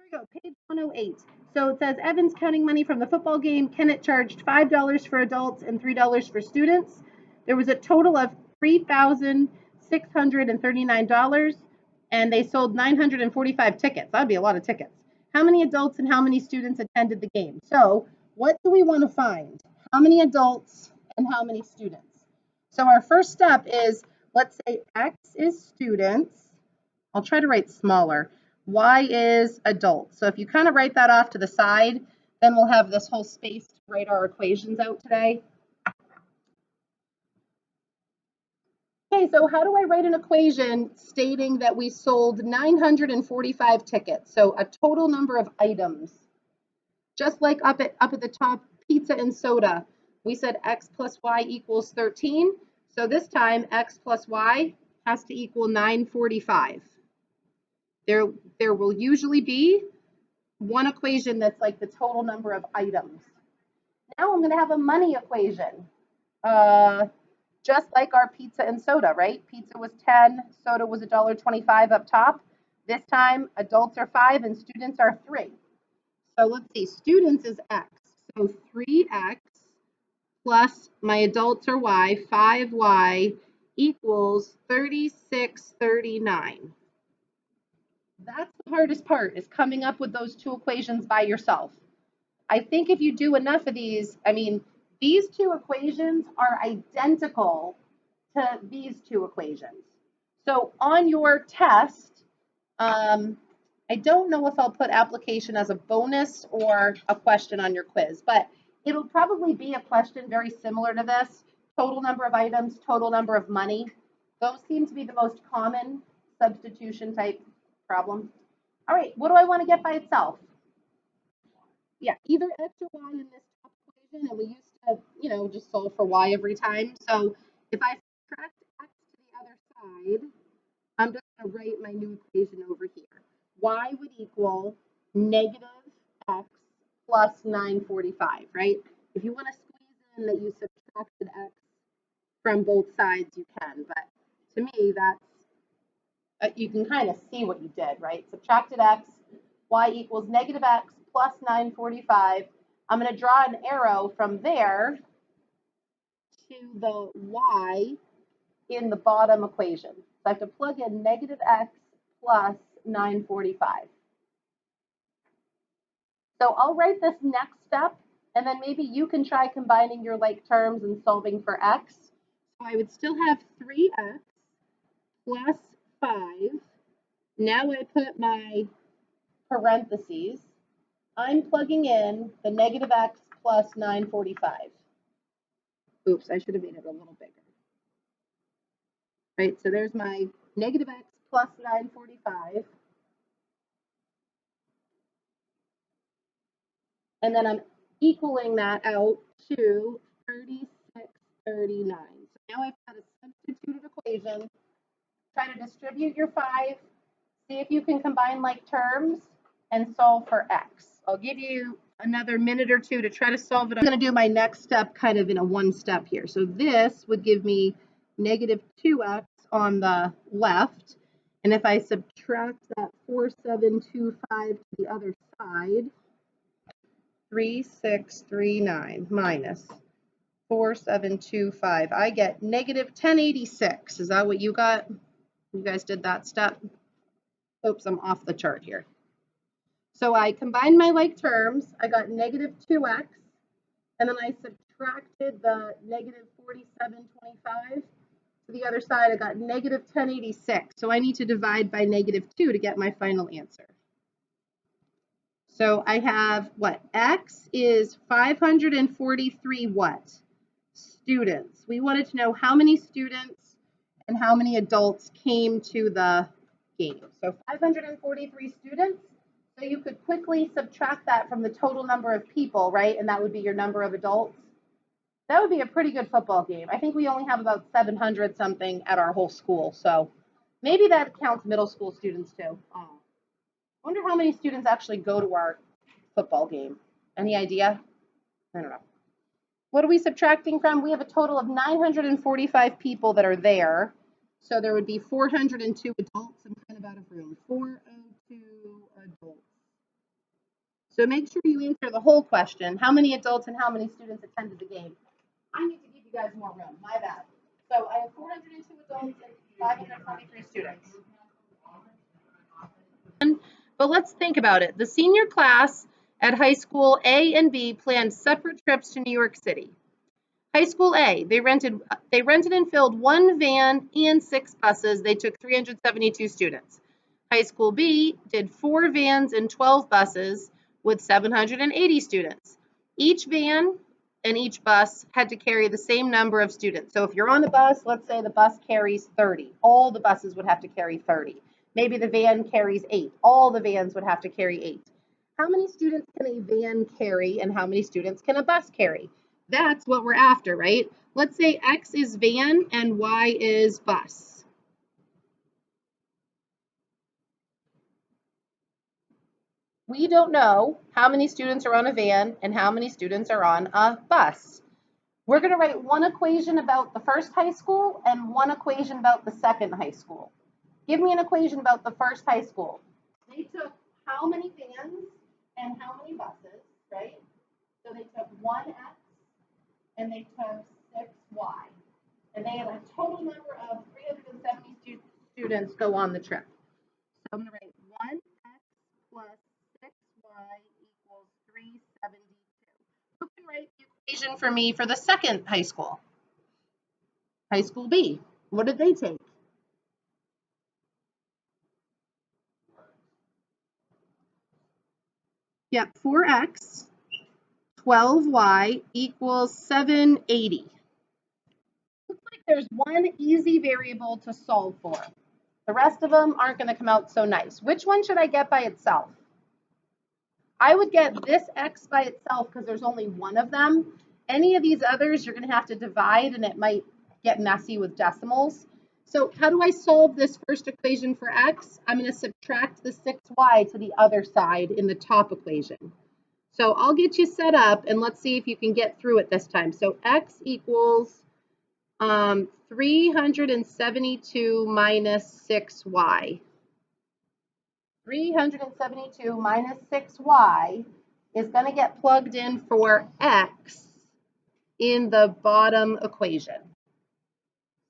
we go, page 108. So it says Evan's counting money from the football game. Kenneth charged $5 for adults and $3 for students. There was a total of $3,639, and they sold 945 tickets. That'd be a lot of tickets. How many adults and how many students attended the game? So what do we want to find? How many adults and how many students? So our first step is, let's say X is students. I'll try to write smaller. Y is adults. So if you kind of write that off to the side, then we'll have this whole space to write our equations out today. Okay, so how do I write an equation stating that we sold 945 tickets? So a total number of items. Just like up at the top, pizza and soda, we said X plus Y equals 13. So this time X plus Y has to equal 945. There will usually be one equation that's like the total number of items. Now I'm going to have a money equation. Just like our pizza and soda, right? Pizza was 10, soda was $1.25 up top. This time, adults are 5 and students are 3. So let's see, students is X. So 3X plus my adults are Y, 5Y equals 3639. That's the hardest part, is coming up with those two equations by yourself. I think if you do enough of these, I mean, these two equations are identical to these two equations. So on your test, I don't know if I'll put application as a bonus or a question on your quiz, but it'll probably be a question very similar to this. Total number of items, total number of money. Those seem to be the most common substitution type problem. All right, what do I want to get by itself? Yeah, either X or Y in this top equation, and we used to, just solve for Y every time. So if I subtract X to the other side, I'm just going to write my new equation over here. Y would equal negative X plus 945, right? If you want to squeeze in that you subtracted X from both sides, you can. But to me, that's, you can kind of see what you did, right? Subtracted X, Y equals negative X plus 945. I'm going to draw an arrow from there to the Y in the bottom equation. So I have to plug in negative X plus 945. So I'll write this next step, and then maybe you can try combining your like terms and solving for X. So I would still have 3X plus 5. Now I put my parentheses. I'm plugging in the negative X plus 945. Oops, I should have made it a little bigger. Right, so there's my negative X plus 945. And then I'm equaling that out to 3639. So now I've got a substituted equation. Try to distribute your 5. See if you can combine like terms and solve for X. I'll give you another minute or two to try to solve it. I'm going to do my next step kind of in a one step here. So this would give me negative 2X on the left. And if I subtract that 4725 to the other side, 3639 minus 4725, I get negative 1086. Is that what you got? You guys did that step? Oops, I'm off the chart here. So I combined my like terms. I got negative 2X, and then I subtracted the negative 4725 to the other side. I got negative 1086. So I need to divide by negative 2 to get my final answer. So I have what? X is 543 what? Students. We wanted to know how many students and how many adults came to the game. So 543 students. So you could quickly subtract that from the total number of people, right? And that would be your number of adults. That would be a pretty good football game. I think we only have about 700 something at our whole school. So maybe that counts middle school students too. I wonder how many students actually go to our football game. Any idea? I don't know. What are we subtracting from? We have a total of 945 people that are there. So there would be 402 adults. I'm kind of out of room. 402 adults. So make sure you answer the whole question. How many adults and how many students attended the game? I need to give you guys more room. My bad. So I have 402 adults and 523 students. But let's think about it. The senior class at high school A and B planned separate trips to New York City. High school A, they rented and filled one van and 6 buses. They took 372 students. High school B did 4 vans and 12 buses with 780 students. Each van and each bus had to carry the same number of students. So if you're on a bus, let's say the bus carries 30. All the buses would have to carry 30. Maybe the van carries 8. All the vans would have to carry 8. How many students can a van carry and how many students can a bus carry? That's what we're after, right? Let's say X is van and Y is bus. We don't know how many students are on a van and how many students are on a bus. We're going to write one equation about the first high school and one equation about the second high school. Give me an equation about the first high school. They took how many vans and how many buses, right? So they took 1X and they took 6Y. And they had a total number of 370 students go on the trip. So I'm going to write 1X plus 6Y equals 372. Who can write the equation for me for the second high school? High school B. What did they take? Yep, 4X, 12Y equals 780. Looks like there's one easy variable to solve for. The rest of them aren't going to come out so nice. Which one should I get by itself? I would get this X by itself because there's only one of them. Any of these others, you're going to have to divide and it might get messy with decimals. So how do I solve this first equation for X? I'm going to subtract the 6Y to the other side in the top equation. So I'll get you set up and let's see if you can get through it this time. So X equals 372 minus 6Y. 372 minus 6Y is going to get plugged in for X in the bottom equation.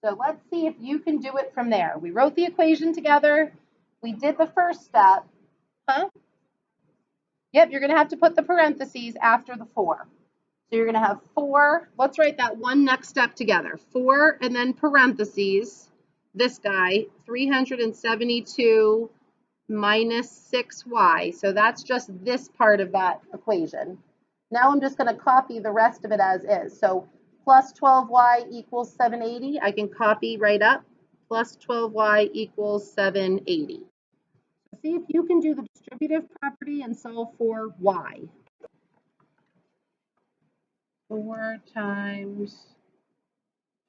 So let's see if you can do it from there. We wrote the equation together. We did the first step. Huh? Yep, you're going to have to put the parentheses after the 4. So you're going to have 4. Let's write that one next step together. 4 and then parentheses, this guy, 372 minus 6Y. So that's just this part of that equation. Now I'm just going to copy the rest of it as is. So plus 12Y equals 780. I can copy right up. Plus 12Y equals 780. See if you can do the distributive property and solve for Y. 4 times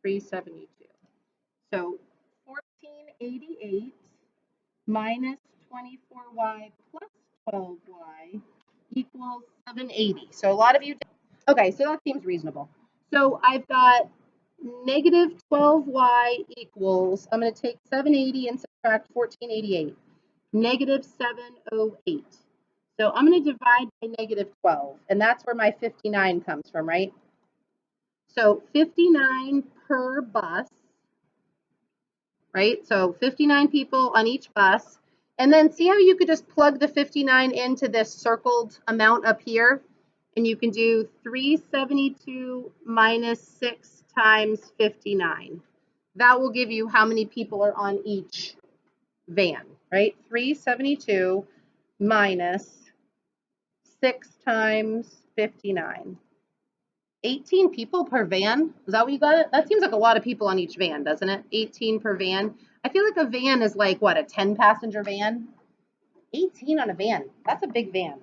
372. So 1488 minus 24Y plus 12Y equals 780. So a lot of you, okay, so that seems reasonable. So I've got negative 12Y equals, I'm going to take 780 and subtract 1488, negative 708. So I'm going to divide by negative 12, and that's where my 59 comes from, right? So 59 per bus, right? So 59 people on each bus. And then see how you could just plug the 59 into this circled amount up here? And you can do 372 minus 6 times 59. That will give you how many people are on each van, right? 372 minus 6 times 59. 18 people per van. Is that what you got? That seems like a lot of people on each van, doesn't it? 18 per van. I feel like a van is like, what, a 10-passenger van? 18 on a van. That's a big van.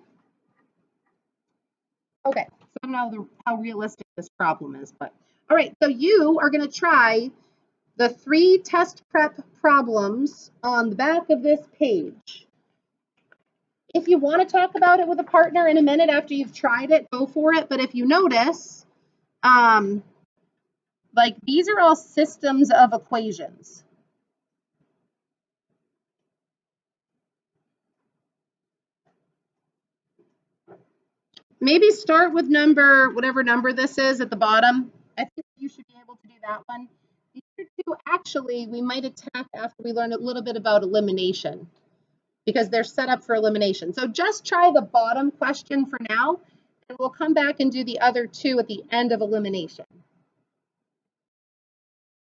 Okay, so I don't know how realistic this problem is, but all right, so you are going to try the 3 test prep problems on the back of this page. If you want to talk about it with a partner in a minute after you've tried it, go for it. But if you notice, like these are all systems of equations. Maybe start with number, whatever number this is at the bottom. I think you should be able to do that one. The other two, actually, we might attack after we learn a little bit about elimination because they're set up for elimination. So just try the bottom question for now, and we'll come back and do the other two at the end of elimination.